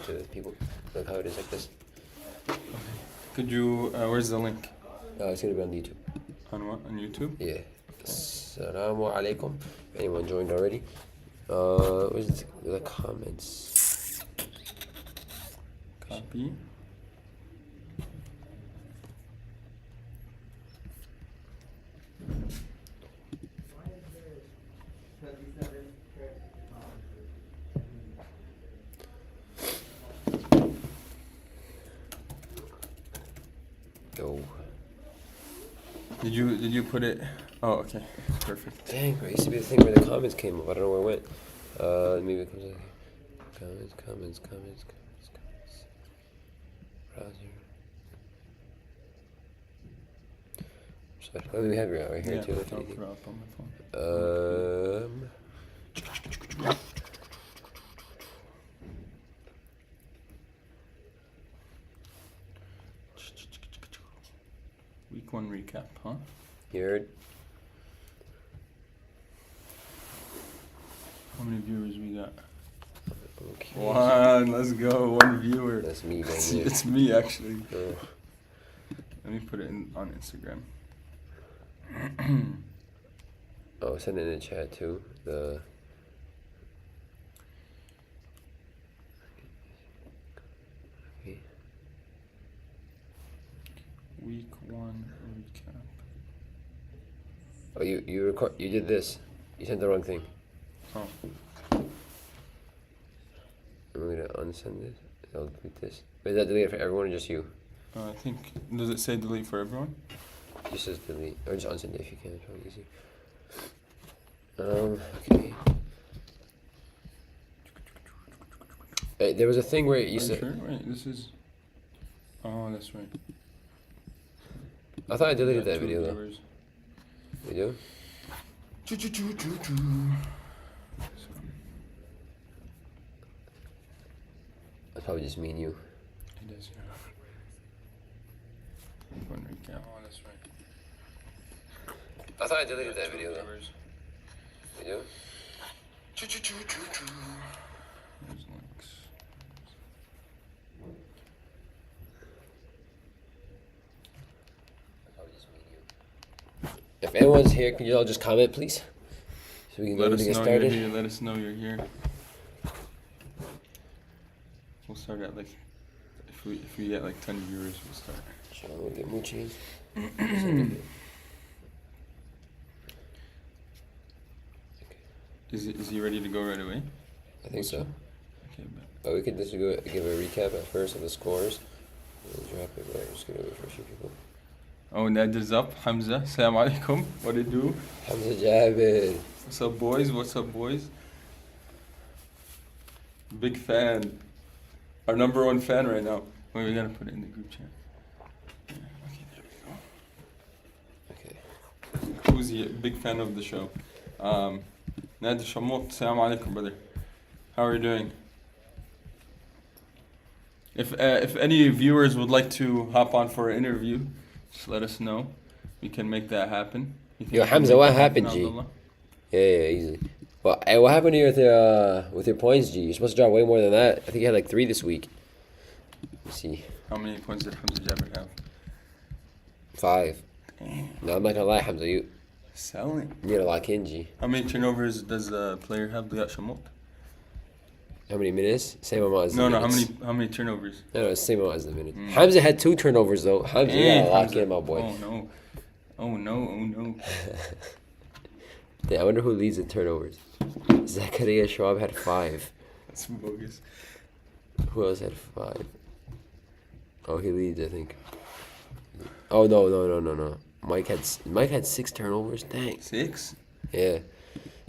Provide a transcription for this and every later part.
to people. Look how it is like this. Could you, where's the link? It's gonna be on YouTube. On what? On YouTube? Yeah. Assalamu alaikum. Anyone joined already? Where's the comments? Copy. Yo. Did you put it? Oh, okay. Perfect. Dang, bro. It used to be the thing where the comments came up. I don't know where it went. Maybe it comes like comments. Browser. Sorry. Let me have it right here too. If I'll anything. put it up on my phone. Week 1 recap, huh? You heard? How many viewers we got? Okay. 1, let's go. 1 viewer. That's me, man. It's me actually. Oh. Let me put it on Instagram. Oh, send it in the chat too. The okay. Week 1 recap. Oh, you did this. You sent the wrong thing. Oh. I'm gonna unsend this. I'll delete this. Wait, is that deleted for everyone or just you? I think, does it say delete for everyone? Just says delete. Or just unsend it if you can. It's probably easy. Okay. Hey, there was a thing where you said. Sure? Wait, this is. Oh, that's right. I thought I deleted Got that 2 video though. viewers. You do? That's probably just me and you. It is, yeah. Week 1 recap. Oh, that's right. I thought I deleted that video though. Viewers. You do? There's links. If anyone's here, can you all just comment, please? So we can go Let ahead us and get know started. you're here. Let us know you're here. We'll start at like, if we get like 10 viewers, we'll start. Sure, I'm gonna get Moochie. Is he ready to go right away? I think so. Okay, bet. But we could just give a recap at first of the scores. We'll drop it, but I'm just gonna wait for a few people. Oh, Nadir's up. Hamza, Assalamu alaikum. What it do? Hamza Jabir. What's up, boys? What's up, boys? Big fan. Our #1 fan right now. Wait, we gotta put it in the group chat. Yeah, okay, there we go. Okay. Who's he? Big fan of the show. Nadir Shamot, Assalamu alaikum, brother. How are you doing? If any viewers would like to hop on for an interview, just let us know. We can make that happen. Yo, Hamza, what happened, G? Abdullah? Yeah, easy. Well, hey, what happened to you with your points, G? You're supposed to drop way more than that. I think you had like 3 this week. Let's see. How many points did Hamza Jabir have? 5. Damn. No, I'm not gonna lie, Hamza. You Selling. gotta lock in, G. How many turnovers does the player have? Liat Shamot? How many minutes? Same amount as the No, minutes. how many turnovers? No, same amount as the minutes. Hamza had 2 turnovers though. Hamza, you gotta lock Hamza. in, my boy. Oh no. Oh no, oh no. Yeah, I wonder who leads in turnovers. Zakaria Schwab had 5. That's bogus. Who else had 5? Oh, he leads, I think. Oh no. Mike had 6 turnovers. Dang. 6? Yeah,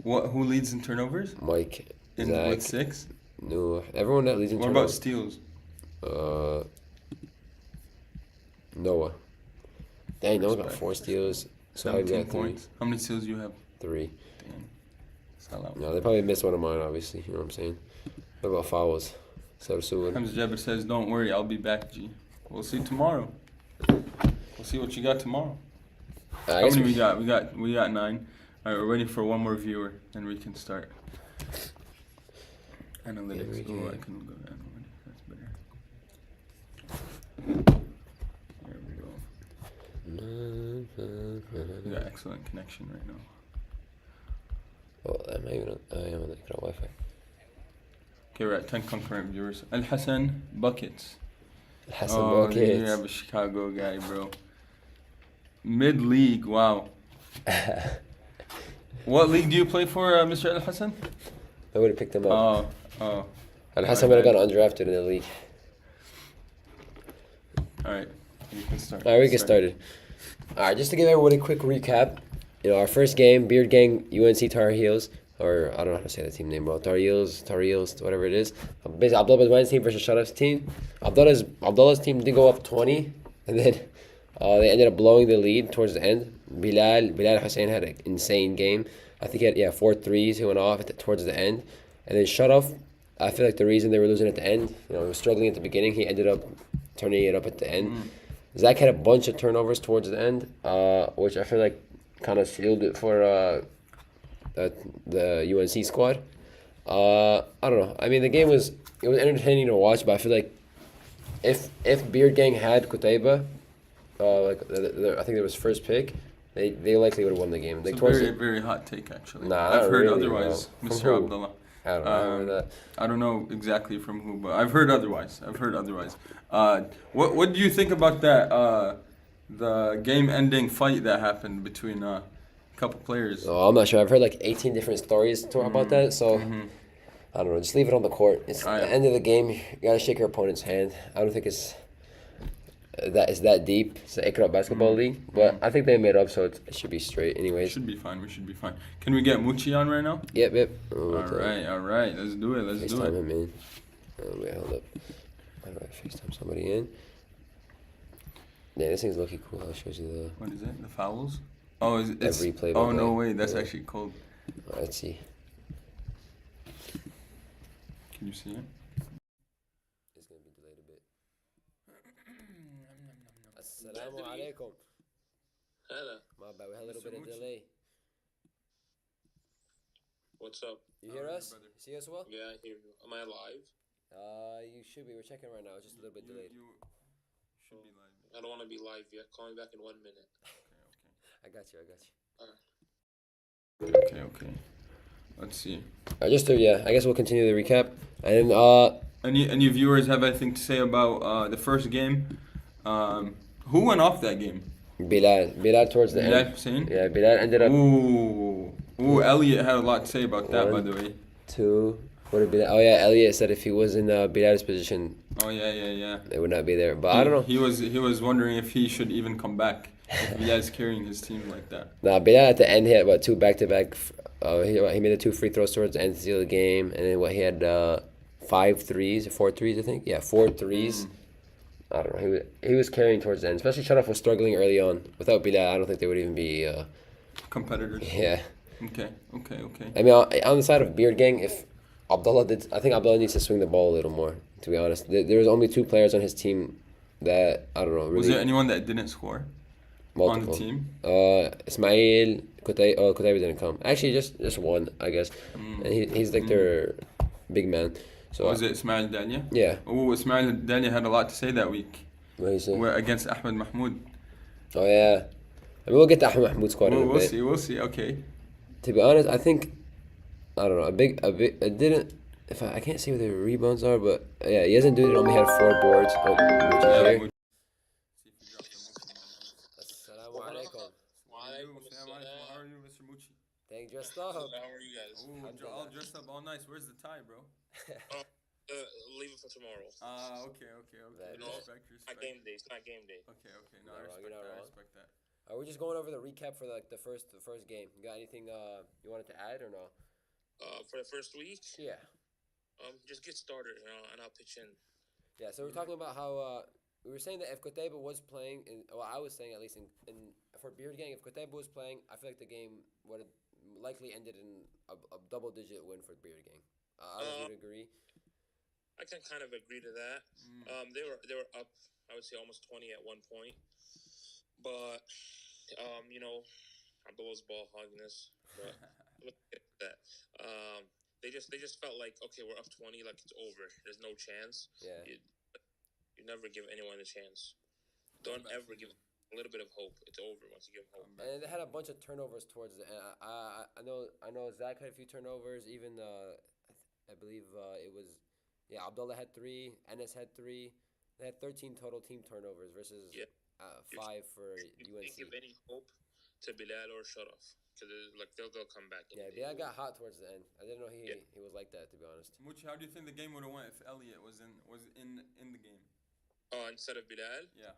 Who leads in turnovers? Mike. In Zach. what, 6? No, everyone that leads in What about turnovers. steals? Noah. Dang, Noah got Respect. 4 steals. So I 17 got 3. points. How many steals you have? 3. Damn. Sell out. No, they probably missed one of mine, obviously. You know what I'm saying? What about fouls? So soon. Hamza Jabir says, don't worry, I'll be back, G. We'll see tomorrow. We'll see what you got tomorrow. I How guess many we got? We got 9. Alright, we're waiting for one more viewer, then we can start. Analytics. we Oh, I can. can go to analytics. That's excellent connection right now. Oh, am I even on? I am on the Wi-Fi. Okay, we're at 10 concurrent viewers. Al Hassan Buckets. Hassan Oh, you Buckets. have a Chicago guy, bro. Mid league, wow. What league do you play for, Mr. Al Hassan? I would have picked him up. Oh. And Hassan would have gone undrafted in the league. All right, you can start. All right, we get started. All right, just to give everyone a quick recap. You know, our first game, Beard Gang, UNC Tar Heels, or I don't know how to say the team name, bro. Tar Heels, whatever it is. Basically, Abdullah Badwani's team versus Sharaf's team. Abdullah's team did go up 20, and then they ended up blowing the lead towards the end. Bilal Hussein had an insane game. I think he had 4 threes. He went off towards the end, and then Sharaf. I feel like the reason they were losing at the end, you know, he was struggling at the beginning. He ended up turning it up at the end. Zach had a bunch of turnovers towards the end, which I feel like kind of sealed it for the UNC squad. I don't know. I mean, the game was entertaining to watch, but I feel like if Beard Gang had Qutaiba, I think it was first pick, they likely would have won the game. It's a very, very hot take, actually. I've heard really, otherwise, no. Mr. Abdullah. I don't know. I heard that. I don't know exactly from who, but I've heard otherwise. What do you think about that? The game-ending fight that happened between a couple players. Oh, I'm not sure. I've heard like 18 different stories about that. So I don't know. Just leave it on the court. It's the end of the game. You gotta shake your opponent's hand. I don't think it's that deep. It's the Ikra basketball league, but I think they made up, so it should be straight. Anyways, We should be fine. Can we get Muchi on right now? Yep. All right. Let's do it. FaceTime him in. Oh, wait, hold up. How do I FaceTime somebody in? Yeah, this thing's looking cool. I'll show you the. What is it? The fouls? Oh, it's Every play. Oh no way! That's actually cold. Let's see. Can you see it? It's gonna be delayed a bit. Assalamu alaikum. Hello. My bad. We had a little bit of delay. What's up? You hear us? brother. See us well? Yeah, I hear you. Am I live? You should be. We're checking right now. It's just a little bit delayed. You should be live. I don't want to be live yet. Call me back in 1 minute. I got you. Okay. Let's see. I guess we'll continue the recap. And Any viewers have anything to say about the first game? Who went off that game? Bilal towards the Bilal end. Hussein? Yeah, Bilal ended up Ooh, Elliot had a lot to say about that, by the way. 2. What did Bilal? Oh yeah, Elliot said if he was in Bilal's position, Oh yeah. they would not be there. But I don't know. He was wondering if he should even come back. If Bilal's carrying his team like that. Nah, Bilal at the end he had 2 back-to-back. He made the 2 free throws towards the end to seal the game, and then he had 5 threes or 4 threes, I think. Yeah, 4 threes. I don't know. He was carrying towards the end. Especially Sharaf was struggling early on. Without Bilal, I don't think they would even be. Competitors. Yeah. Okay. I mean, on the side of Beard Gang, if Abdullah I think Abdullah needs to swing the ball a little more. To be honest, there was only 2 players on his team that I don't know. Really, Was there anyone that didn't score multiple. on the team? Ismail, Qutaiba didn't come. Actually, just one, I guess. And he's like their big man. So Was it Ismail Dalia? Yeah. Oh, Ismail Dalia had a lot to say that week. What do you say? We're against Ahmed Mahmoud. Oh yeah. I mean, we'll get the Ahmed Mahmoud squad in a bit. We'll see. Okay. To be honest, I think I don't know. It didn't. If I can't see where the rebounds are, but yeah, he hasn't done it. Only had 4 boards. Oh, which is here. Assalamu alaikum. How are you, Mr. Mucci? Dang, dressed up. How are you guys? Oh, all dressed up, all nice. Where's the tie, bro? Leave it for tomorrow. Okay. That- No, Respect. Not game day. It's not game day. Okay. No, You're I not wrong, respect you're not that. I wrong. respect that. Are we just going over the recap for like the first game? You got anything you wanted to add or no? For the first week, Yeah. just get started, and I'll pitch in. Yeah. So we're talking about how we were saying that if Qutaiba was playing, I was saying at least in for Beard Gang, if Qutaiba was playing, I feel like the game would have likely ended in a double-digit win for Beard Gang. I would agree. I can kind of agree to that. They were up, I would say, almost 20 at one point, but Abdullah's ball hogging but look at that. They just felt like, okay, we're up 20, like it's over. There's no chance. Yeah. You never give anyone a chance. Don't ever give a little bit of hope. It's over once you give him hope. And they had a bunch of turnovers towards the end. I know Zach had a few turnovers. Even I believe it was, yeah, Abdullah had 3. Enes had 3. They had 13 total team turnovers versus Yeah. 5 for You can't give UNC. any hope to Bilal or Sharaf because like they'll come back. Yeah, Any day. Bilal got hot towards the end. I didn't know Yeah. he was like that, to be honest. Muchi, how do you think the game would have went if Elliot was in the game? Instead of Bilal, Yeah.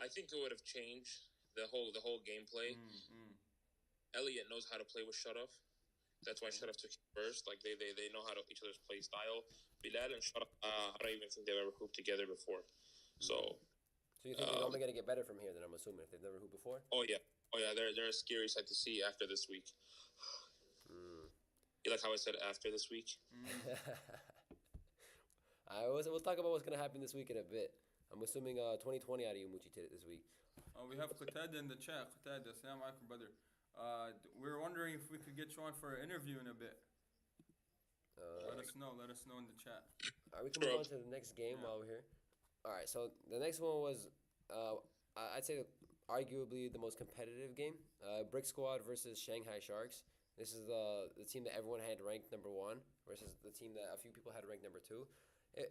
I think it would have changed the whole gameplay. Elliot knows how to play with Sharaf. That's why Sharaf took him first. Like they know how to each other's play style. Bilal and Sharaf, I don't even think they've ever hooped together before. So, So you think they're only going to get better from here, then, I'm assuming, if they've never hooped before? oh yeah, they're a scary sight to see after this week. You like how I said after this week? We'll talk about what's going to happen this week in a bit. I'm assuming 2020 out of you, Muchi, this week. We have Qatada in the chat. Qatada, assalamu alaikum, brother. We're wondering if we could get you on for an interview in a bit. Let us know in the chat. All right, we can move on to the next game while we're here. All right, so the next one was, I'd say, arguably the most competitive game. Brick Squad versus Shanghai Sharks. This is the team that everyone had ranked number 1 versus the team that a few people had ranked number 2.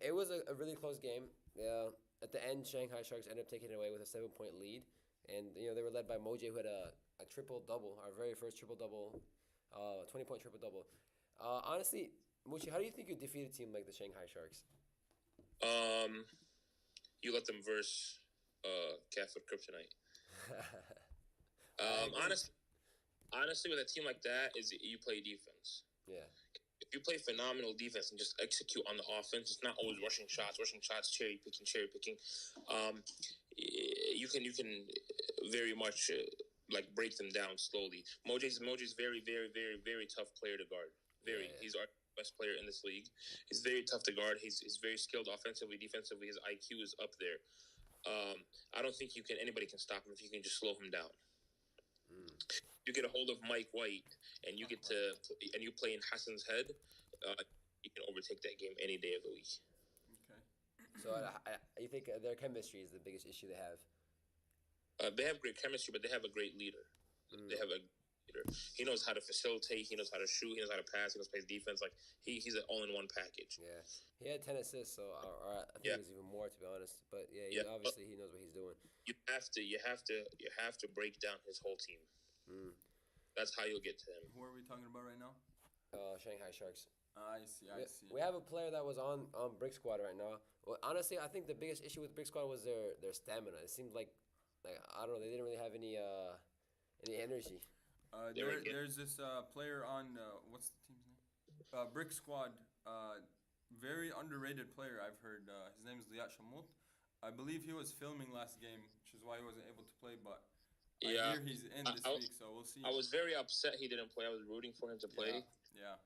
It was a really close game. At the end, Shanghai Sharks ended up taking it away with a 7-point lead. And, they were led by Moj, who had a triple-double, our very first triple-double, 20-point triple-double. Honestly, Muchi, how do you think you defeat a team like the Shanghai Sharks? You let them verse Catholic Kryptonite. Honestly, with a team like that, is you play defense. Yeah. If you play phenomenal defense and just execute on the offense, it's not always rushing shots, cherry picking. You can very much like break them down slowly. Moji's very, very, very, very tough player to guard. He's our best player in this league. He's very tough to guard. He's very skilled offensively, defensively. His IQ is up there. I don't think anybody can stop him if you can just slow him down. You get a hold of Mike White and you play in Hassan's head, you can overtake that game any day of the week. Okay. So you think their chemistry is the biggest issue they have? They have great chemistry, but they have a great leader. They have a leader. He knows how to facilitate. He knows how to shoot. He knows how to pass. He knows how to play defense. Like he's an all-in-one package. Yeah, he had 10 assists, so or I think it was even more, to be honest. But obviously he knows what he's doing. You have to break down his whole team. That's how you'll get to him. Who are we talking about right now? Shanghai Sharks. I see. We have a player that was on Brick Squad right now. Well, honestly, I think the biggest issue with Brick Squad was their stamina. It seemed like I don't know, they didn't really have any energy. There's this player on what's the team's name? Brick Squad. Very underrated player. I've heard. His name is Liat Shamut. I believe he was filming last game, which is why he wasn't able to play. But I hear he's in this week, so we'll see. I was very upset he didn't play. I was rooting for him to play. Yeah.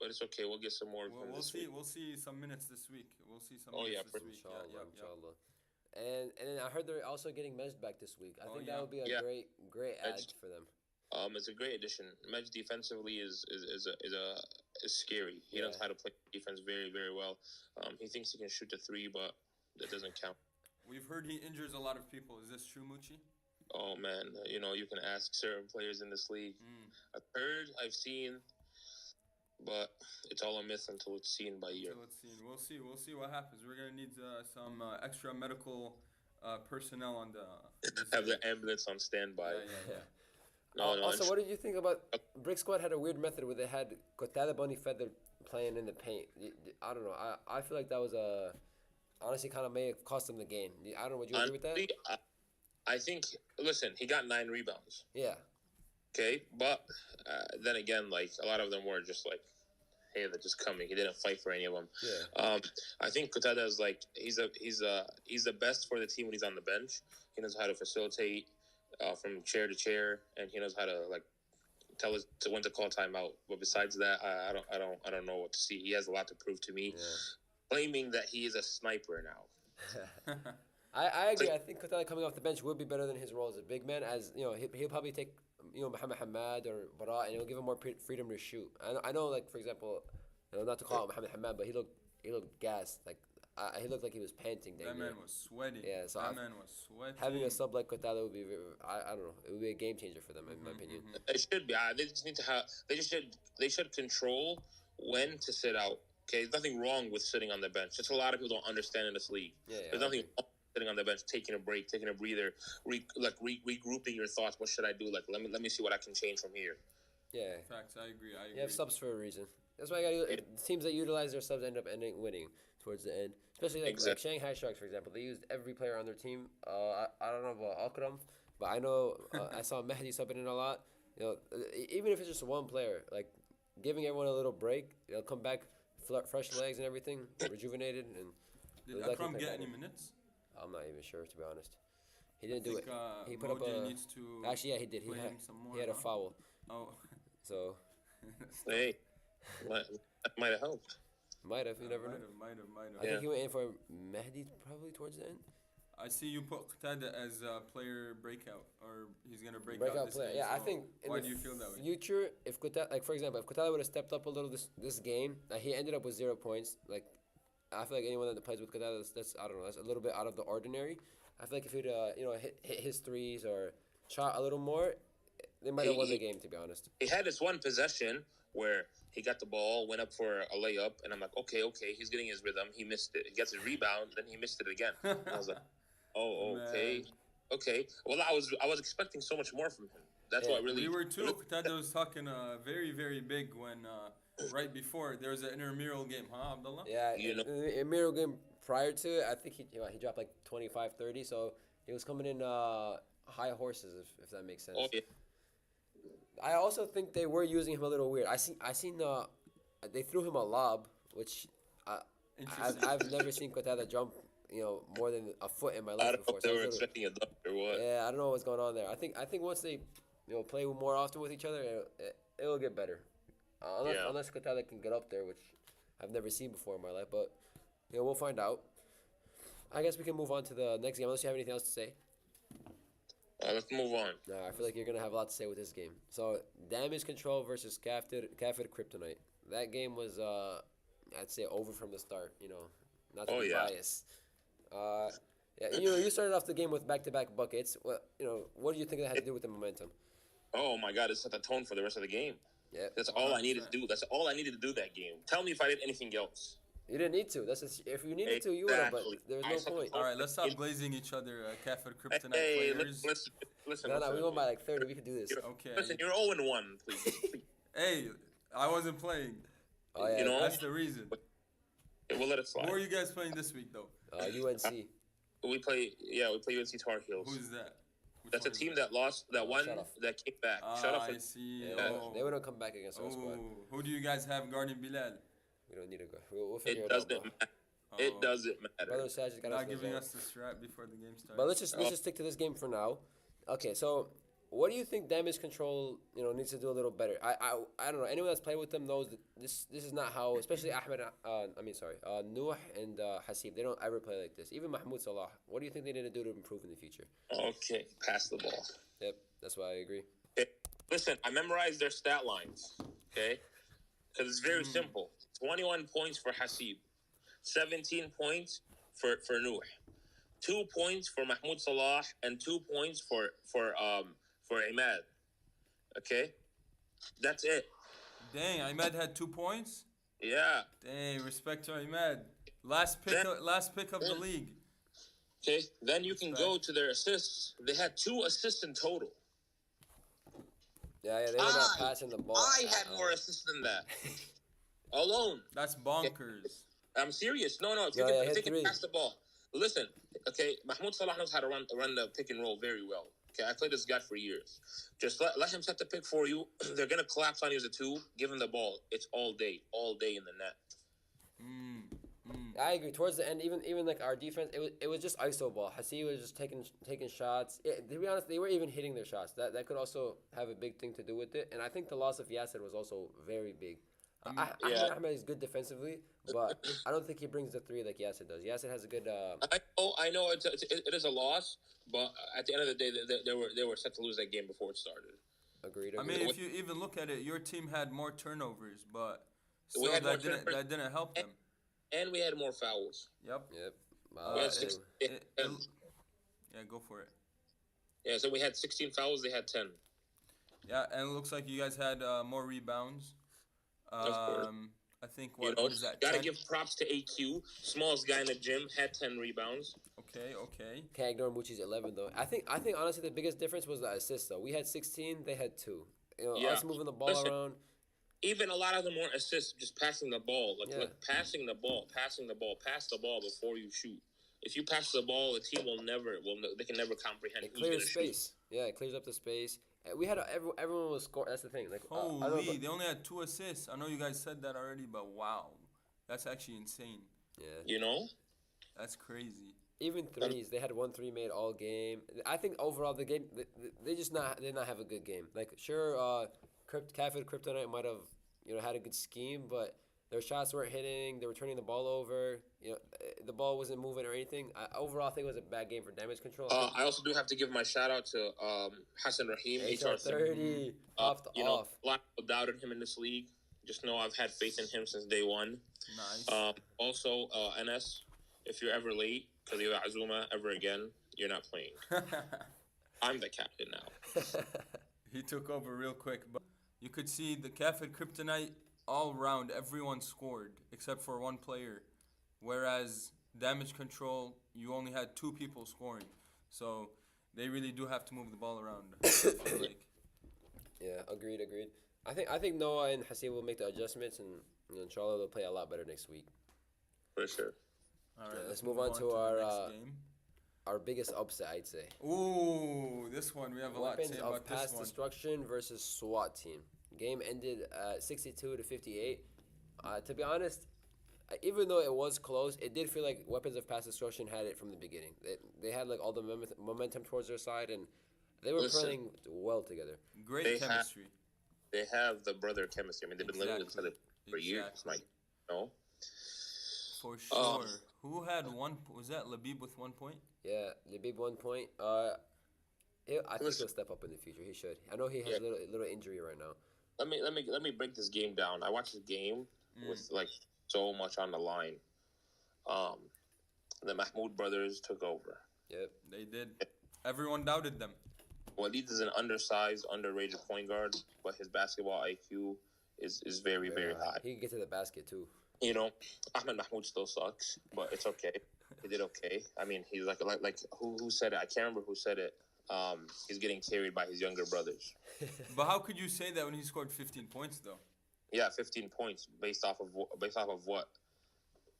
But it's okay. We'll get some more. We'll see. Week. We'll see some minutes this week. We'll see some minutes this week. Inshallah. And then I heard they're also getting Mej back this week. I think that would be a great add for them. It's a great addition. Mej defensively is scary. He knows how to play defense very, very well. He thinks he can shoot the 3, but that doesn't count. We've heard he injures a lot of people. Is this true, Muchi? Oh man, you can ask certain players in this league. I've heard, I've seen, but it's all a myth until it's seen by you. Until it's seen. We'll see what happens. We're gonna need some extra medical personnel on the. Have the ambulance on standby. Yeah. Also, what did you think about Brick Squad? Had a weird method where they had Qatada Bunny Feather playing in the paint. I don't know. I feel like that was honestly kind of may have cost them the game. I don't know. Would you agree with that? I think. Listen, he got 9 rebounds. Yeah. Okay, but then again, like a lot of them were just like, hey, they're just coming. He didn't fight for any of them. Yeah. I think Qatada is like he's the best for the team when he's on the bench. He knows how to facilitate from chair to chair, and he knows how to like tell us to when to call timeout. But besides that, I don't know what to see. He has a lot to prove to me. Yeah. Claiming that he is a sniper now. I agree. I think Qatada coming off the bench would be better than his role as a big man. As he'll probably take Muhammad Hamad or Bara, and it'll give him more freedom to shoot. I know, like for example, not to call out Muhammad Hamad, but he looked gassed. Like he looked like he was panting. That Dang near. man was sweating. Yeah, so that man was sweating. Having a sub like Cortada would be I don't know. It would be a game changer for them in my opinion. It should be. They just need to have. They should control when to sit out. Okay, there's nothing wrong with sitting on the bench. Just a lot of people don't understand in this league. There's nothing wrong with sitting on the bench, taking a break, taking a breather, regrouping your thoughts. What should I do? Like, let me see what I can change from here. Yeah. Facts. I agree. You have subs for a reason. That's why teams that utilize their subs end up winning towards the end. Especially like Shanghai Sharks, for example. They used every player on their team. I don't know about Akram, but I know I saw Mehdi subbing in a lot. You know, even if it's just one player, like giving everyone a little break, they'll come back fresh legs and everything, rejuvenated. And did Akram get any minutes? I'm not even sure, to be honest. He didn't do it. He put Mojay up a. needs to Actually, yeah, he did. He had a foul. Oh. So. Hey, that might have helped. Might have. You never know. Might have. I think he went in for Mehdi probably towards the end. I see you put Qatada as a player breakout, or he's gonna break Breakout out this player. game. Yeah, so I think. Why do you feel that way? Future, if Qatada, like for example, if Qatada would have stepped up a little this game, he ended up with 0 points. Like, I feel like anyone that plays with Qatada, that's I don't know, that's a little bit out of the ordinary. I feel like if he'd hit his threes or shot a little more, they might have won the game. To be honest. He had this one possession where he got the ball, went up for a layup, and I'm like, okay, he's getting his rhythm. He missed it. He gets his rebound, then he missed it again. And I was like, oh, okay. Man. Okay. Well, I was expecting so much more from him. That's what really. We were too. Qatada was talking very, very big when right before there was an intramural game, huh, Abdullah? Yeah, in the intramural game prior to it, I think he dropped like 25, 30, so he was coming in high horses, if that makes sense. Oh, yeah. I also think they were using him a little weird. I seen they threw him a lob, which I've never seen Qatada jump more than a foot in my life before. They were expecting a dunk or what? Yeah, I don't know what's going on there. I think once they play more often with each other, it'll get better. Unless Qatada can get up there, which I've never seen before in my life, but we'll find out. I guess we can move on to the next game unless you have anything else to say. Let's move on. No, I feel like you're going to have a lot to say with this game. So, Damage Control versus Kafir Kryptonite. That game was, I'd say, over from the start, not to be biased. You started off the game with back-to-back buckets. What do you think that had to do with the momentum? Oh, my God, it set the tone for the rest of the game. Yeah. That's all I needed to do. That's all I needed to do that game. Tell me if I did anything else. You didn't need to. If you needed to, you would have, but there's no point. All right, let's stop glazing each other, Kafir Kryptonite players. Listen. No, we won by like 30. We could do this. Okay. Listen, you're 0-1, please. Hey, I wasn't playing. Oh, yeah. That's the reason. We'll let it slide. Who are you guys playing this week, though? UNC. We play UNC Tar Heels. Who's that? That's a team that lost, that won, that came back. Shut up. I see. Yeah, they wouldn't come back against our squad. Who do you guys have guarding Bilal? We don't need to go. We'll figure it out. It doesn't matter. Brother Saj got not giving us the strap before the game starts. But let's just stick to this game for now. Okay, so what do you think Damage Control needs to do a little better? I don't know. Anyone that's played with them knows that this is not how, especially Ahmed. Nuh and Hasib. They don't ever play like this. Even Mahmoud Salah. What do you think they need to do to improve in the future? Okay, pass the ball. Yep, that's why I agree. Listen, I memorized their stat lines. Okay, because it's very simple. 21 points for Hasib, 17 points for Nuh, 2 points for Mahmoud Salah, and 2 points for Imad. Okay, that's it. Dang, Imad had 2 points. Yeah. Dang, respect to Imad. Last pick of the league. Okay, then you can go to their assists. They had 2 assists in total. Yeah, they were not passing the ball. I had more assists than that. Alone. That's bonkers. I'm serious. No. If they can pass the ball. Listen, okay, Mahmoud Salah knows how to run the pick and roll very well. Okay, I played this guy for years. Just let him set the pick for you. They're going to collapse on you as a 2. Give him the ball. It's all day in the net. I agree. Towards the end, even like our defense, it was just iso ball. Hasib was just taking shots. To be honest, they were even hitting their shots. That could also have a big thing to do with it. And I think the loss of Yasser was also very big. Ahmed is good defensively, but I don't think he brings the 3 like Yasser does. Yasser has a good. I know it is a loss, but at the end of the day, they were set to lose that game before it started. Agreed. I mean, if you even look at it, your team had more turnovers, but still that didn't help them. and we had more fouls. Yep. Yep. We Uh, had it, 6. it, it, yeah, go for it. Yeah, so we had 16 fouls. They had 10. Yeah, and it looks like you guys had more rebounds. Of course. I think You what know, what is that? gotta 10? give props to AQ. Smallest guy in the gym had 10 rebounds. Okay. Can't ignore Mucci's 11 though. I think honestly the biggest difference was the assists though. We had 16, they had 2. You know, Yeah. us moving the ball Listen, around. even a lot of them weren't assists, just passing the ball. Like, Yeah. like passing the ball, pass the ball before you shoot. If you pass the ball, the team they can never comprehend It who's gonna clears shoot. space. Yeah, it clears up the space. We had everyone was score. That's the thing. Like I don't know, Holy, they only had 2 assists. I know you guys said that already, but wow, that's actually insane. yeah. You know, That's crazy. Even threes, they had 1 3 made all game. I think overall the game, they just not did not have a good game. Like sure, Cafid Kryptonite might have had a good scheme, but their shots weren't hitting. They were turning the ball over. The ball wasn't moving or anything. Overall, I think it was a bad game for damage control. I also do have to give my shout out to Hassan Rahim, HR 30 popped off. A lot of people doubted him in this league. Just know I've had faith in him since day one. Nice. Also, NS, if you're ever late because you have Azuma ever again, you're not playing. I'm the captain now. He took over real quick, but you could see the Kafir Kryptonite all round. Everyone scored except for one player, whereas damage control you only had 2 people scoring. So they really do have to move the ball around. I feel like. Yeah, agreed. I think Noah and Hasib will make the adjustments, and inshallah they'll play a lot better next week. For sure. All right, let's move on to the our next game. our biggest upset, I'd say. Ooh, this one we have a lot to Weapons say of about Pass this one. Destruction versus SWAT team. Game ended 62 to 58. To be honest, even though it was close, it did feel like Weapons of Pass Destruction had it from the beginning. They had like all the momentum towards their side, and they were playing well together. Great chemistry. They have the brother chemistry. I mean, they've been living with each other for years. Like, For sure. Who had one? Was that Labib with 1 point? Yeah, Labib 1 point. I think he'll step up in the future. He should. I know he has a little injury right now. Let me break this game down. I watched the game with like so much on the line. The Mahmoud brothers took over. Yep. They did. Everyone doubted them. Walid is an undersized, underrated point guard, but his basketball IQ is very, very high. He can get to the basket too. Ahmed Mahmoud still sucks, but it's okay. He did okay. I mean, he's like who said it? I can't remember who said it. He's getting carried by his younger brothers. But how could you say that when he scored 15 points though? Yeah, 15 points based off of what?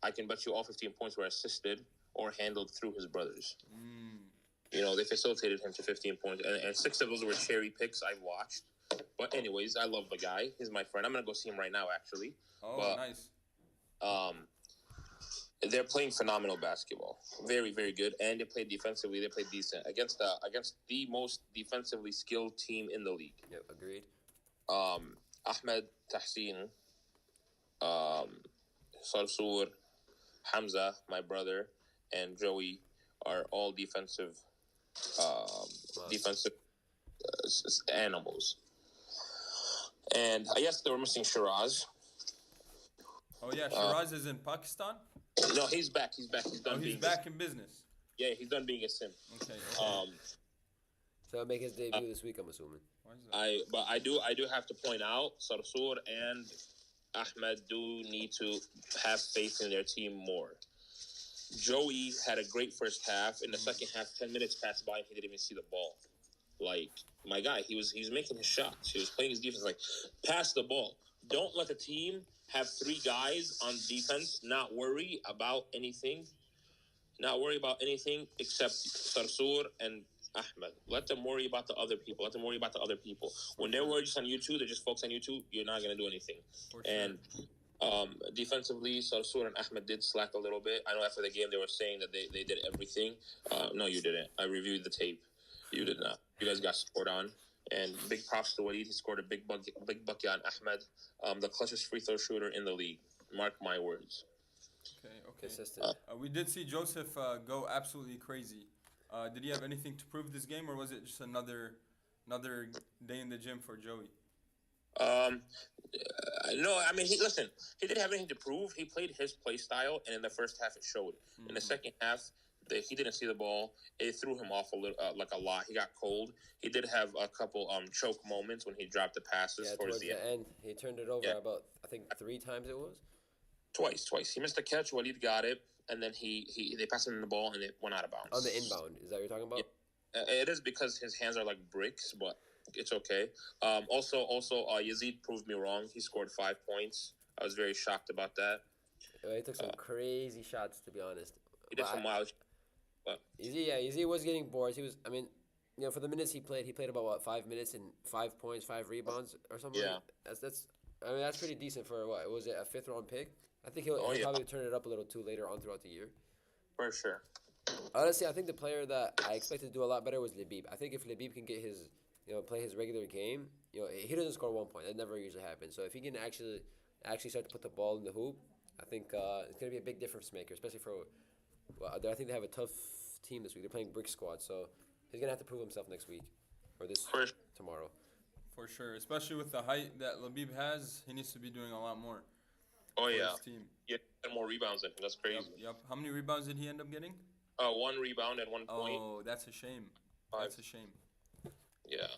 I can bet you all 15 points were assisted or handled through his brothers. They facilitated him to 15 points, and 6 of those were cherry picks I watched. But anyways, I love the guy. He's my friend. I'm gonna go see him right now, actually. Oh, nice. They're playing phenomenal basketball. Very, very good. And they played defensively. They played decent against the most defensively skilled team in the league. Yep, agreed. Ahmed, Tahsin, Sarsour, Hamza, my brother, and Joey are all defensive animals. And I guess they were missing Shiraz. Oh yeah, Shiraz is in Pakistan. No, he's back. He's back. He's done. He's back in business. Yeah, he's done being a sim. Okay. So he'll make his debut this week, I'm assuming. But I do have to point out Sarsour and Ahmed do need to have faith in their team more. Joey had a great first half. In the second half, 10 minutes passed by and he didn't even see the ball. Like, my guy, he was making his shots. He was playing his defense. Like, pass the ball. Don't let the team have 3 guys on defense not worry about anything. Not worry about anything except Sarsour and Ahmed. Let them worry about the other people. When they're worried just on you two, they're just focused on you two, you're not going to do anything. For sure. And defensively, Sarsour and Ahmed did slack a little bit. I know after the game they were saying that they did everything. No, you didn't. I reviewed the tape. You did not. You guys got scored on. And big props to Walid. He scored a big bucket on Ahmed. The clutchest free throw shooter in the league. Mark my words. Okay. Consistent. We did see Joseph go absolutely crazy. Did he have anything to prove this game, or was it just another day in the gym for Joey? No, I mean, he didn't have anything to prove. He played his play style, and in the first half, it showed. In the second half, he didn't see the ball. It threw him off a little, like a lot. He got cold. He did have a couple choke moments when he dropped the passes Yeah, towards towards the end, he turned it over about I think 3 times it was. Twice. He missed a catch. Walid got it, and then they passed him the ball, and it went out of bounds. On the inbound, is that what you're talking about? It is because his hands are like bricks, but it's okay. Also, Yazid proved me wrong. He scored 5 points. I was very shocked about that. He took some crazy shots, to be honest. He did some wild. Izzy was getting bored. I mean, for the minutes he played about 5 minutes and 5 points, 5 rebounds or something. Yeah. That's pretty decent for what was it, a 5th-round pick? I think he'll probably turn it up a little too later on throughout the year. For sure. Honestly, I think the player that I expected to do a lot better was Labib. I think if Labib can get his, play his regular game, he doesn't score 1 point. That never usually happens. So if he can actually start to put the ball in the hoop, I think it's gonna be a big difference maker, especially for. Well, I think they have a tough team this week. They're playing Brick Squad, so he's gonna have to prove himself next week or tomorrow. For sure, especially with the height that Labib has, he needs to be doing a lot more. Oh for yeah. his team. Yeah, more rebounds than him. That's crazy. Yep. How many rebounds did he end up getting? 1 rebound and 1 point. Oh, that's a shame. 5. That's a shame. Yeah.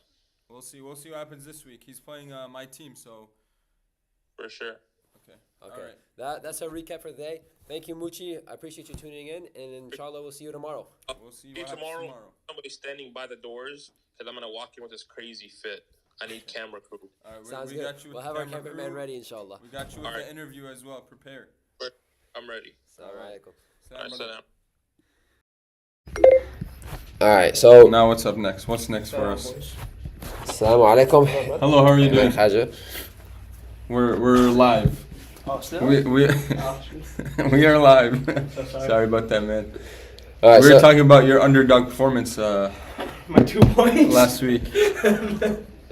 We'll see what happens this week. He's playing my team, so. For sure. Okay. Okay. All right. That's our recap for the day. Thank you, Muchi. I appreciate you tuning in, and inshallah, we'll see you tomorrow. We'll see what happens tomorrow. Somebody standing by the doors because I'm gonna walk in with this crazy fit. I need camera crew. All right, Sounds we good. got you with We'll the have our camera cameraman crew. ready, inshallah. We got you with the interview as well. Prepare. I'm ready. Assalamu alaikum. All right, sit down. All right, so Now what's up next? What's next for us? Assalamu alaikum. Hello, how are you doing? Haja. We're live. Oh, still? We we are live. Sorry about that, man. All right, We were so talking about your underdog performance My 2 points. last week.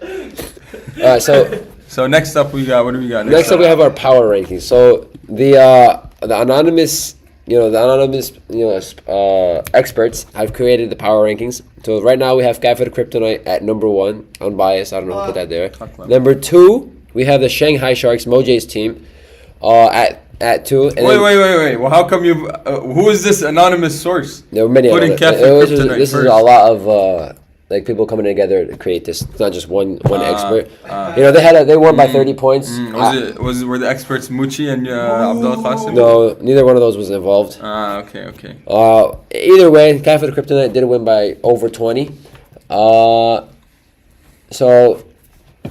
all right, so So next up, we got what do we got? next up we have our power rankings. So the anonymous, experts have created the power rankings. So right now we have Guy for the Kryptonite at number 1, unbiased. I don't know who put that there. Number 2, we have the Shanghai Sharks, Mojay's team, at 2. And then Wait. Well, how come you? Who is this anonymous source? there were many Putting others. Guy for This Kryptonite is first. a lot of people coming together to create this. It's not just one expert. They won by 30 points. Were the experts Muchi and Abdul Qasim? No, neither one of those was involved. Okay. Either way, Guy for the Kryptonite did win by over 20. So,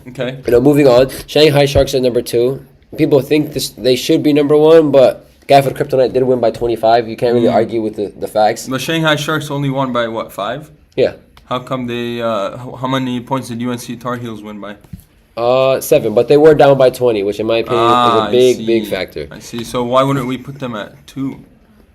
Okay. moving on. Shanghai Sharks at number 2. People think they should be number 1, but Guy for the Kryptonite did win by 25. You can't really argue with the facts. The Shanghai Sharks only won by what, 5? Yeah. How come they? How many points did UNC Tar Heels win by? 7, but they were down by 20, which in my opinion is a big factor. I see. So why wouldn't we put them at 2?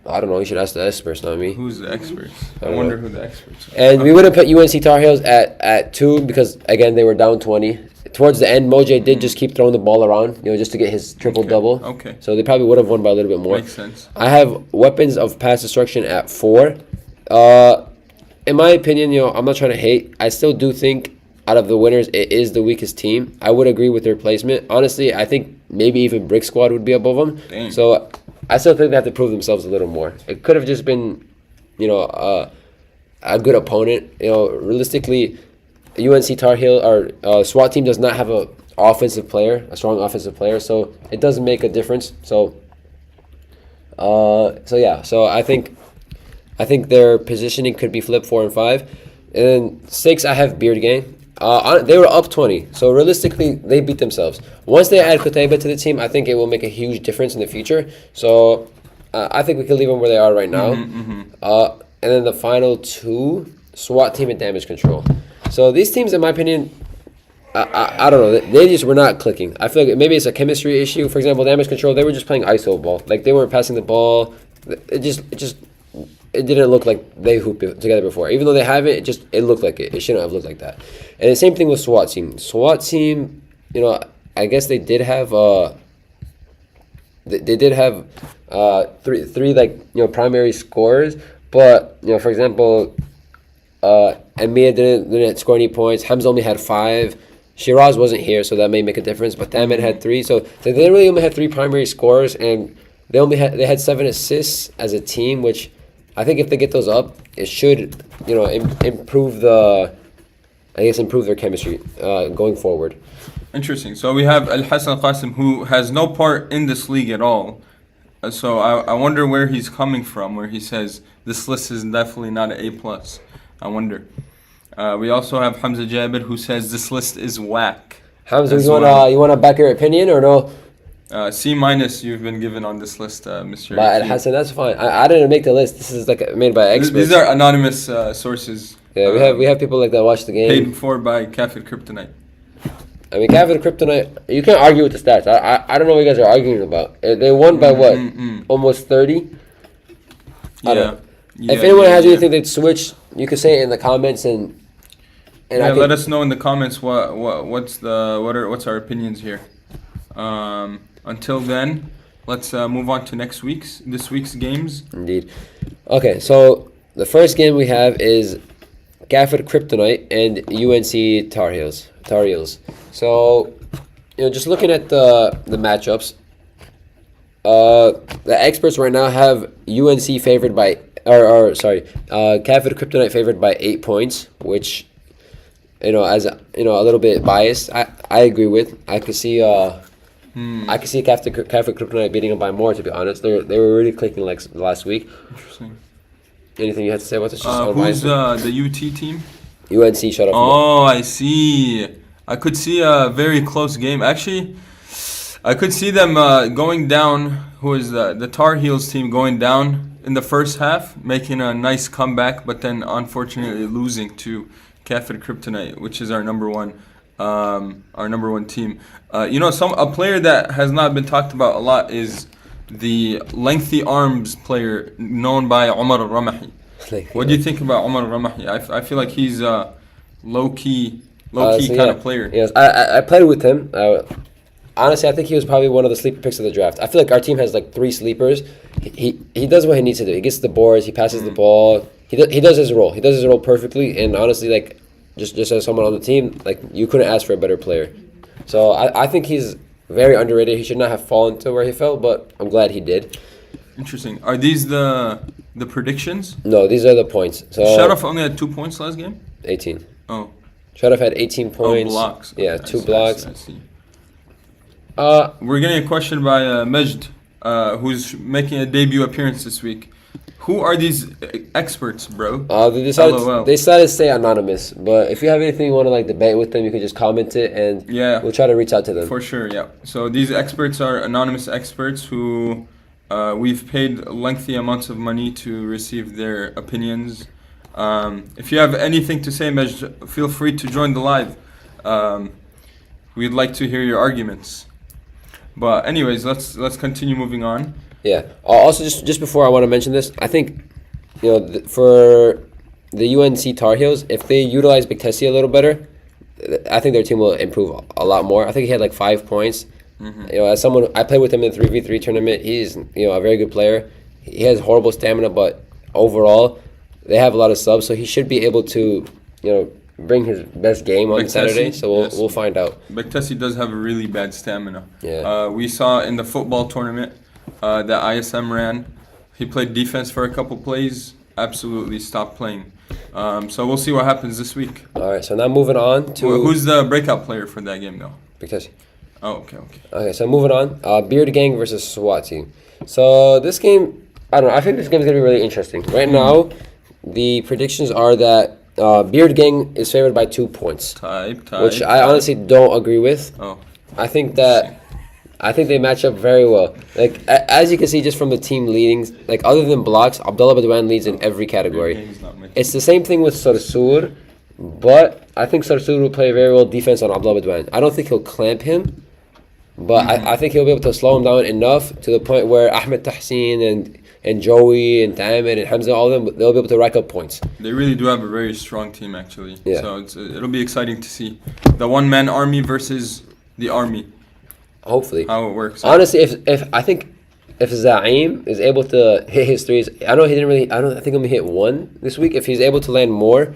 I don't know. You should ask the experts, not me. Who's the experts? I don't wonder know. who the experts are. And we wouldn't put UNC Tar Heels at 2 because again they were down 20. Towards the end, Mojay did just keep throwing the ball around, just to get his triple double. Okay. So they probably would have won by a little bit more. Makes sense. I have weapons of pass destruction at 4. In my opinion, I'm not trying to hate. I still do think out of the winners, it is the weakest team. I would agree with their placement. Honestly, I think maybe even Brick Squad would be above them. Dang. So I still think they have to prove themselves a little more. It could have just been, a good opponent. Realistically, UNC Tar Heel or SWAT team does not have a strong offensive player. So it doesn't make a difference. So I think their positioning could be flipped 4 and 5. And then 6, I have Beard Gang. They were up 20, so realistically, they beat themselves. Once they add Qutayba to the team, I think it will make a huge difference in the future. So I think we can leave them where they are right now. And then the final 2, SWAT team and Damage Control. So these teams, in my opinion, I don't know. They just were not clicking. I feel like maybe it's a chemistry issue. For example, Damage Control, they were just playing ISO ball. Like, they weren't passing the ball. It didn't look like they hooped it together before. Even though they haven't, it looked like it. It shouldn't have looked like that. And the same thing with SWAT team. SWAT team, I guess they did have three primary scorers. But for example, Amir didn't score any points. Hamza only had 5. Shiraz wasn't here, so that may make a difference. But Taman had 3, so they really only had 3 primary scorers, and they had 7 assists as a team, which I think if they get those up, it should improve their chemistry going forward. Interesting. So we have Al Hassan Qasim, who has no part in this league at all. So I wonder where he's coming from, where he says this list is definitely not an A+. I wonder. We also have Hamza Jabir, who says this list is whack. Hamza, As you wanna back your opinion or no? C- you've been given on this list, Mr. By Al Akeem. Hassan, that's fine. I didn't make the list. This is like made by experts. These are anonymous sources. Yeah, we have people like that watch the game. Paid for by Kafir Kryptonite. I mean, Kafir Kryptonite, you can't argue with the stats. I don't know what you guys are arguing about. They won by what? Almost 30? I don't know. If anyone has anything they'd switch, you can say it in the comments and let us know in the comments what's our opinions here. Until then, let's move on to this week's games. Indeed. Okay, so the first game we have is Kafir Kryptonite and UNC Tar Heels. So, just looking at the matchups, the experts right now have UNC favored by, Kafir Kryptonite favored by 8 points, which, as a little bit biased, I agree with. I could see Kafir Kryptonite beating them by more. To be honest, they were really clicking like last week. Interesting. Anything you had to say about this? Who's the UT team? UNC, shut up. Oh, I see. I could see a very close game. Actually, I could see them going down. Who is the Tar Heels team going down in the first half, making a nice comeback, but then unfortunately losing to Kafir Kryptonite, which is our number one team. A player that has not been talked about a lot is the lengthy arms player known by Omar al-Ramahi. What do you think about Omar al-Ramahi? I feel like he's a low-key kind of player. Yes, I played with him. Honestly, I think he was probably one of the sleeper picks of the draft. I feel like our team has like 3 sleepers. He does what he needs to do. He gets the boards. He passes the ball. He does his role. He does his role perfectly. And honestly, like just as someone on the team, like you couldn't ask for a better player. So I think he's very underrated. He should not have fallen to where he fell, but I'm glad he did. Interesting. Are these the predictions? No, these are the points. So Sharaf only had 2 points last game? 18. Oh. Sharaf had 18 points. Blocks. Yeah, Okay, 2 blocks. I see. We're getting a question by Majd, who's making a debut appearance this week. Who are these experts, bro? They decided to stay anonymous, but if you have anything you want to like debate with them, you can just comment it, and we'll try to reach out to them. For sure, yeah. So these experts are anonymous experts who we've paid lengthy amounts of money to receive their opinions. If you have anything to say, Majd, feel free to join the live. We'd like to hear your arguments. But anyways, let's continue moving on. Yeah. Also, just before I want to mention this, I think, for the UNC Tar Heels, if they utilize Bektesi a little better, I think their team will improve a lot more. I think he had like 5 points. Mm-hmm. As someone, I played with him in the 3v3 tournament. He's a very good player. He has horrible stamina, but overall, they have a lot of subs, so he should be able to, bring his best game on Saturday. So we'll find out. Bektesi does have a really bad stamina. Yeah. We saw in the football tournament that ISM ran. He played defense for a couple plays. Absolutely stopped playing. So we'll see what happens this week. All right. So now moving on to who's the breakout player for that game, though? Bektesi. Oh, okay. Okay. So moving on. Beard Gang versus SWAT team. So this game, I don't know. I think this game is gonna be really interesting. Right now, the predictions are that Beard Gang is favored by 2 points, which I honestly don't agree with. Oh. I think they match up very well. Like as you can see, just from the team leadings, like other than blocks, Abdullah Badwan leads in every category. It's the same thing with Sarsour, but I think Sarsour will play very well defense on Abdullah Badwan. I don't think he'll clamp him, but I think he'll be able to slow him down enough to the point where Ahmed Tahsin and Joey and Taman and Hamza, all of them, they'll be able to rack up points. They really do have a very strong team, actually. Yeah. So it'll be exciting to see the one-man army versus the army. Hopefully. How it works. Honestly, if Zaim is able to hit his threes, I think he only hit 1 this week. If he's able to land more,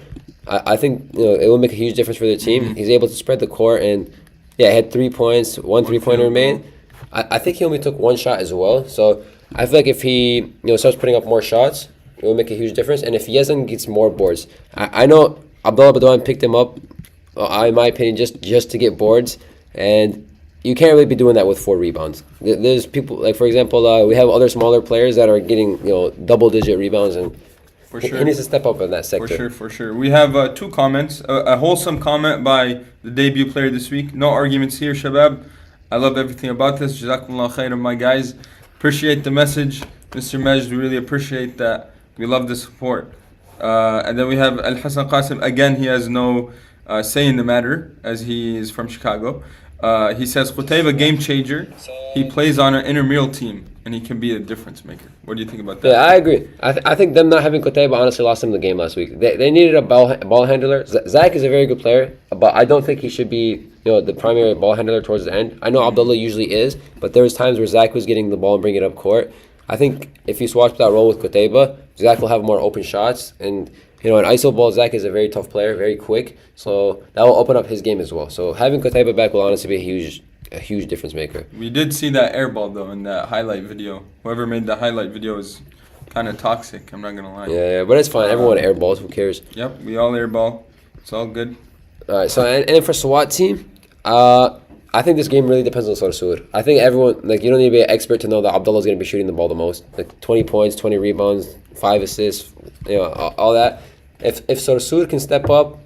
I think it will make a huge difference for the team. He's able to spread the court, and he had 3 points, one 3-pointer field made. I think he only took 1 shot as well. So I feel like if he starts putting up more shots, it will make a huge difference. And if Yazan gets more boards, I know Abdullah Badwan picked him up, in my opinion, just to get boards, and you can't really be doing that with 4 rebounds. There's people like, for example, we have other smaller players that are getting double-digit rebounds, and For sure. he needs to step up in that sector. For sure. We have 2 comments. A wholesome comment by the debut player this week. No arguments here, Shabab. I love everything about this. Jazakumullah khairan, my guys. Appreciate the message, Mr. Majd. We really appreciate that. We love the support. And then we have Al Hassan Qasim. Again, he has no say in the matter, as he is from Chicago. He says, Qutayba, game changer. He plays on an intramural team, and he can be a difference maker. What do you think about that? Yeah, I agree. I think them not having Qutayba honestly lost them the game last week. They needed a ball handler. Zach is a very good player, but I don't think he should be the primary ball handler towards the end. I know Abdullah usually is, but there was times where Zach was getting the ball and bringing it up court. I think if you swap that role with Qutayba, Zach will have more open shots, and in ISO ball, Zach is a very tough player, very quick, so that will open up his game as well. So having Qutayba back will honestly be a huge difference maker. We did see that air ball, though, in that highlight video. Whoever made the highlight video is kind of toxic, I'm not going to lie. Yeah, but it's fine. Everyone air balls. Who cares? Yep, we all air ball. It's all good. All right, so and for SWAT team, I think this game really depends on Sarsour. I think everyone, you don't need to be an expert to know that Abdullah's going to be shooting the ball the most. 20 points, 20 rebounds, 5 assists, all that. If Sarsour can step up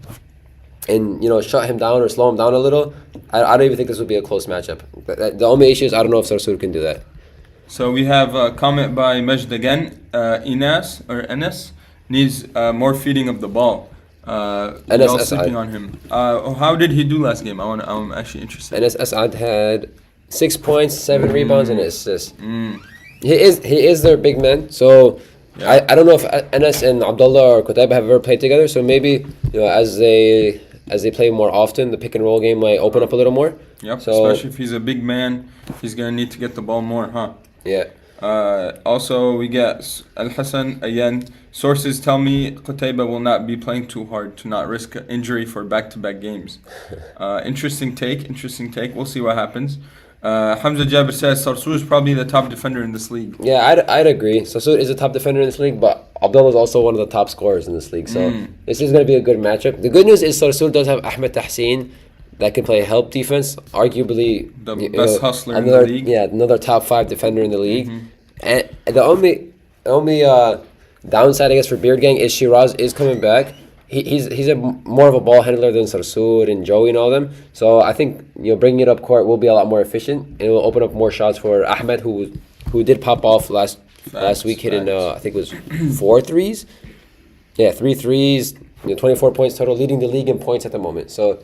and, shut him down or slow him down a little, I don't even think this would be a close matchup. The only issue is I don't know if Sarsour can do that. So we have a comment by Majd again. Enes needs more feeding of the ball. We're all sleeping on him. How did he do last game? I'm actually interested. Enes Asad had 6 points, 7 rebounds, and an assist. He is their big man. So I don't know if Enes and Abdullah or Qutayba have ever played together. So maybe as they play more often, the pick and roll game might open up a little more. Yep. So, especially if he's a big man, he's gonna need to get the ball more, huh? Yeah. Also, we get Al Hassan again. Sources tell me Qutayba will not be playing too hard to not risk injury for back-to-back games. Interesting take. We'll see what happens. Hamza Jabir says Sarsour is probably the top defender in this league. Yeah, I'd agree. Sarsour is a top defender in this league, but Abdullah is also one of the top scorers in this league. So this is going to be a good matchup. The good news is Sarsour does have Ahmed Tahsin that can play help defense, arguably the best hustler in the league. Yeah, another top 5 defender in the league. And the only downside, I guess, for Beard Gang is Shiraz is coming back. He's more of a ball handler than Sarsour and Joey and all them. So I think bringing it up court will be a lot more efficient, and it will open up more shots for Ahmed, who did pop off last week, hitting I think it was 4 threes. Yeah, 3 threes, 24 points total, leading the league in points at the moment. So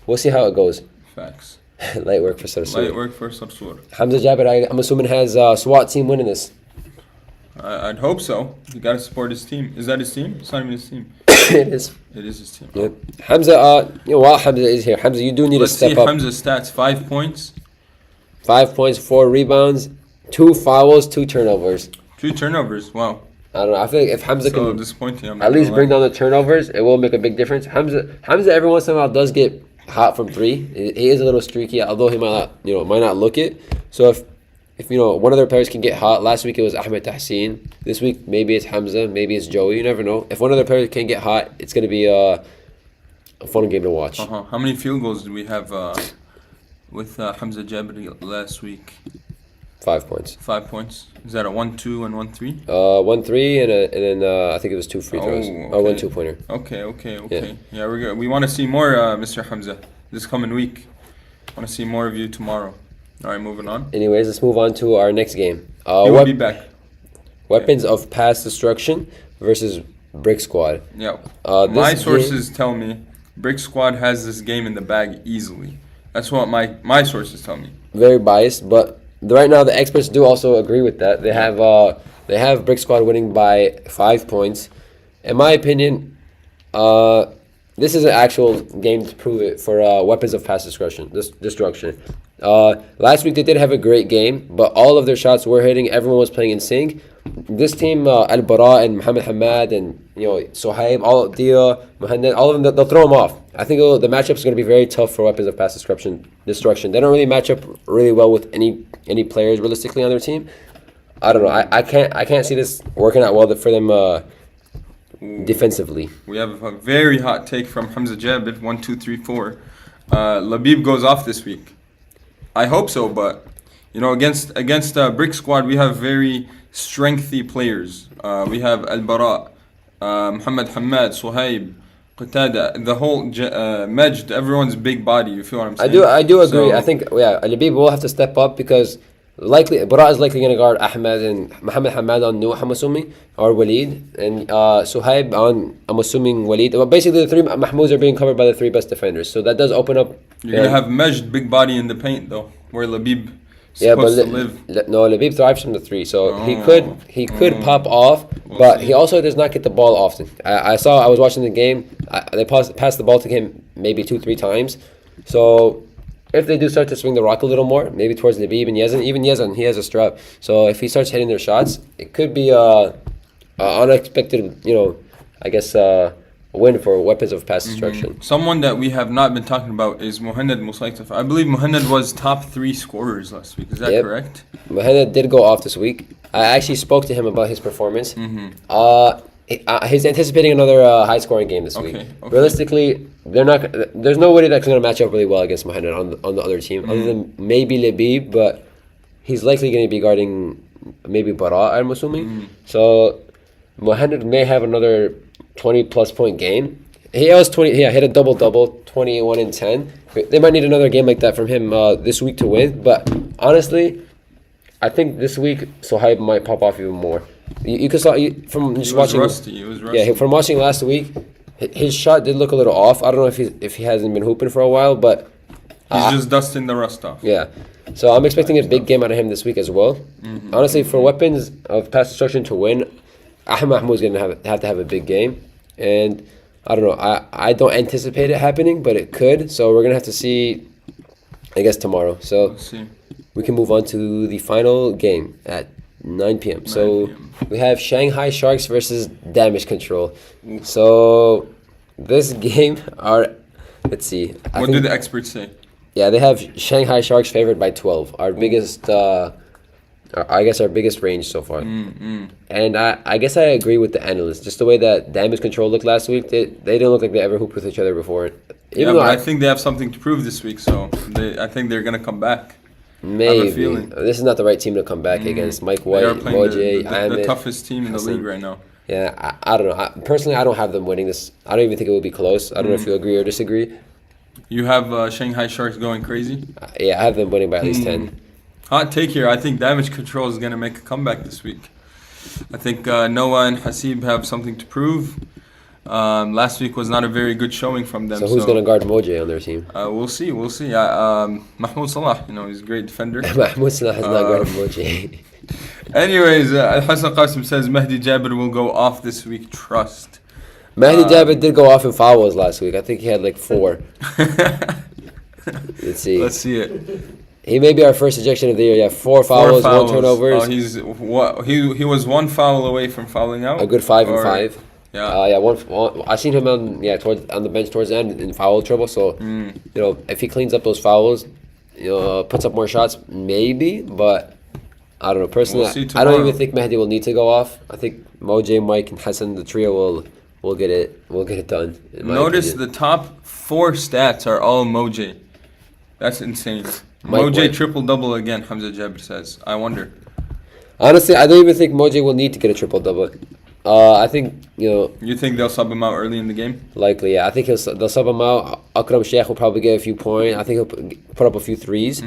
we'll see how it goes. Facts. Light work for Sarsour. Hamza Jabir, I'm assuming, has SWAT team winning this. I'd hope so. You gotta support his team. Is that his team? It's not even his team. It is. It is his team. Yep. Hamza, while Hamza is here, Hamza, you do need to step up. Let's see Hamza's stats. 5 points. 5 points, 4 rebounds, 2 fouls, 2 turnovers. 2 turnovers. Wow. I don't know. I feel like if Hamza can disappointing. at least bring down the turnovers, it will make a big difference. Hamza every once in a while does get hot from 3. He is a little streaky, although he might not look it. So if one of their players can get hot, last week it was Ahmed Tahsin. This week maybe it's Hamza, maybe it's Joey. You never know. If one of their players can get hot, it's gonna be a fun game to watch. How many field goals did we have with Hamza Jabri last week? 5 points. 5 points. Is that a 1-2 and 1-3? 1-3 and then I think it was 2 free throws. Or 1 2-pointer. Okay. Yeah, we want to see more, Mr. Hamza, this coming week. Want to see more of you tomorrow. All right, moving on. Anyways, let's move on to our next game. He will be back. Weapons of Past Destruction versus Brick Squad. Yeah. My sources tell me Brick Squad has this game in the bag easily. That's what my sources tell me. Very biased, but right now the experts do also agree with that. They have Brick Squad winning by 5 points. In my opinion, this is an actual game to prove it for Weapons of Past Destruction. Last week they did have a great game, but all of their shots were hitting. Everyone was playing in sync. this team, Al Bara and Mohammed Hamad and Sohaib, all Dia, Mohanad, all of them, they'll throw him off. I think the matchup is going to be very tough for weapons of pass destruction. They don't really match up really well with any players realistically on their team. I don't know. I can't see this working out well for them defensively. We have a very hot take from Hamza Jabir. 1, 2, 3, 4. Labib goes off this week. I hope so, but against Brick Squad, we have very strengthy players. We have Al Bara, Muhammad Hamad, Suhaib, Qatada, the whole Majd, everyone's big body. You feel what I'm saying? I do agree. I think Labib will have to step up because Bara is likely going to guard Ahmed and Mohammed Hamad on Nuh, I'm assuming, or Walid, and Suhaib on, I'm assuming, Walid. Well, basically, the three Mahmouds are being covered by the three best defenders, so that does open up. You're going to have Majd, big body in the paint, though, where Labib is supposed to live. No, Labib thrives from the three, so he could pop off, but he also does not get the ball often. I was watching the game, they passed the ball to him maybe 2-3 times, so if they do start to swing the rock a little more, maybe towards Labib and Yazan, even Yazan, he has a strap. So if he starts hitting their shots, it could be a unexpected, win for weapons of pass destruction. Someone that we have not been talking about is Mohanad Musaytaf. I believe Mohanad was top 3 scorers last week. Is that correct? Mohanad did go off this week. I actually spoke to him about his performance. He's anticipating another high-scoring game this week. Realistically, there's nobody that's going to match up really well against Mohanad on the other team, other than maybe Labib, but he's likely going to be guarding maybe Bara, I'm assuming. So Mohanad may have another 20-plus point game. He was 20. Yeah, hit a double-double, 21 and 10. They might need another game like that from him this week to win. But honestly, I think this week Sohaib might pop off even more. You could saw from just watching. He was rusty. Yeah, from watching last week, his shot did look a little off. I don't know if he hasn't been hooping for a while, but he's just dusting the rust off. Yeah, so I'm expecting a big game out of him this week as well. Honestly, for weapons of pass destruction to win, Ahmed Mahmoud is going to have to have a big game, and I don't know. I don't anticipate it happening, but it could. So we're going to have to see, I guess, tomorrow. So We'll see. we can move on to the final game at 9 p.m. So we have Shanghai Sharks versus Damage Control. So this game let's see. What do the experts say? Yeah, they have Shanghai Sharks favored by 12. Our biggest, I guess our biggest range so far. And I guess I agree with the analysts. Just the way that Damage Control looked last week, they didn't look like they ever hooped with each other before. But I think they have something to prove this week, so I think they're gonna come back. Maybe. feeling. This is not the right team to come back against. Mike They White, are playing Mojay, the Ahmed, toughest team in the Hassan. league right now. Yeah, I don't know. Personally, I don't have them winning this. I don't even think it will be close. I don't know if you agree or disagree. You have Shanghai Sharks going crazy. Yeah, I have them winning by at least 10. Hot take here. I think Damage Control is gonna make a comeback this week. I think Noah and Hasib have something to prove. Last week was not a very good showing from them. So who's going to guard Mojay on their team? We'll see. Mahmoud Salah, he's a great defender. Mahmoud Salah has not guarded Mojay. Anyways, Al-Hassan Qasim says Mahdi Jabir will go off this week. Trust. Mahdi Jabir did go off in fouls last week. I think he had like 4. Let's see. Let's see it. He may be our first ejection of the year. Yeah, 4 fouls, 1 turnovers. He was 1 foul away from fouling out. A good 5 and 5. Yeah. One. I seen him on the bench towards the end in foul trouble. So if he cleans up those fouls, puts up more shots, maybe. But I don't know. Personally, We'll see I don't tomorrow. even think Mahdi will need to go off. I think Mojay, Mike, and Hassan, the trio will get it done. Notice the top 4 stats are all Mojay. That's insane. Mojay triple-double again, Hamza Jabir says. I wonder. Honestly, I don't even think Mojay will need to get a triple-double. I think, You think they'll sub him out early in the game? likely, yeah. I think they'll sub him out. Akram Sheikh will probably get a few points. I think he'll put up a few threes.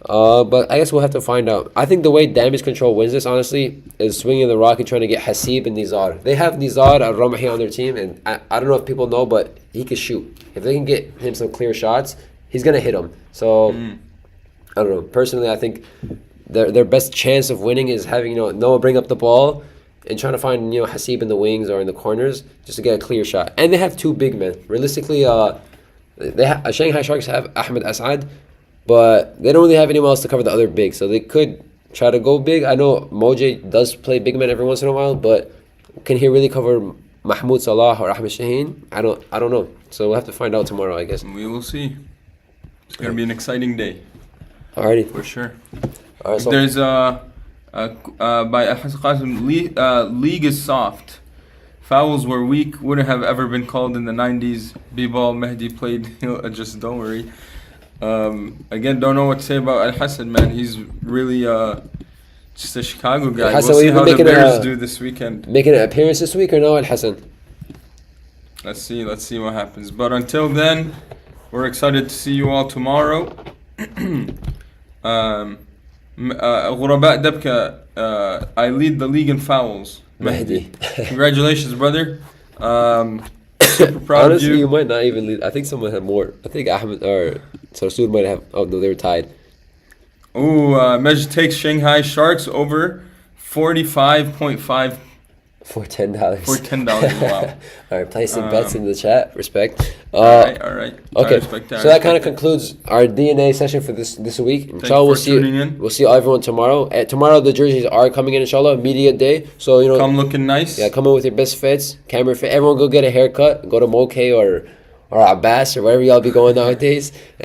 But I guess we'll have to find out. I think the way Damage Control wins this, honestly, is swinging the rock and trying to get Hasib and Nizar. They have Nizar al-Ramahi on their team, and I don't know if people know, but he can shoot. If they can get him some clear shots, he's going to hit them. So, I don't know. Personally, I think their best chance of winning is having Noah bring up the ball and trying to find Hasib in the wings or in the corners just to get a clear shot. And they have 2 big men. Realistically, Shanghai Sharks have Ahmed Asad, but they don't really have anyone else to cover the other big, so they could try to go big. I know Moj does play big man every once in a while, but can he really cover Mahmoud Salah or Ahmed Shaheen? I don't know. So we'll have to find out tomorrow, I guess. We will see. It's gonna be an exciting day Alrighty. for sure. Alright, so There's by Ahmed Qasim, league is soft. Fouls were weak. Wouldn't have ever been called in the 90s. B-ball Mehdi played. Just don't worry. Again, don't know what to say about Al Hassan, man. He's really just a Chicago guy. Hassan, We'll see we've how been the making Bears a- do this weekend. making an appearance this week or no, Al Hassan? Let's see what happens. But until then, we're excited to see you all tomorrow. غرباء دبكة, I lead the league in fouls. Mehdi. Congratulations, brother. Super proud Honestly, of you you. might not even lead. I think someone had more. I think Ahmed or Sarsoud might have. Oh no, they were tied. Ooh, Mej takes Shanghai Sharks over 45.5 For $10. for $10. Wow. All right, place some bets in the chat. Respect. All right. Okay, I respect that. so that kind of concludes our DNA session for this week. Inshallah, you we'll for see. tuning in. We'll see everyone tomorrow. Tomorrow the jerseys are coming in. Inshallah, media day. So Come looking nice. yeah, come in with your best fits, camera fit. Everyone go get a haircut. Go to Moke or Abbas or wherever y'all be going nowadays.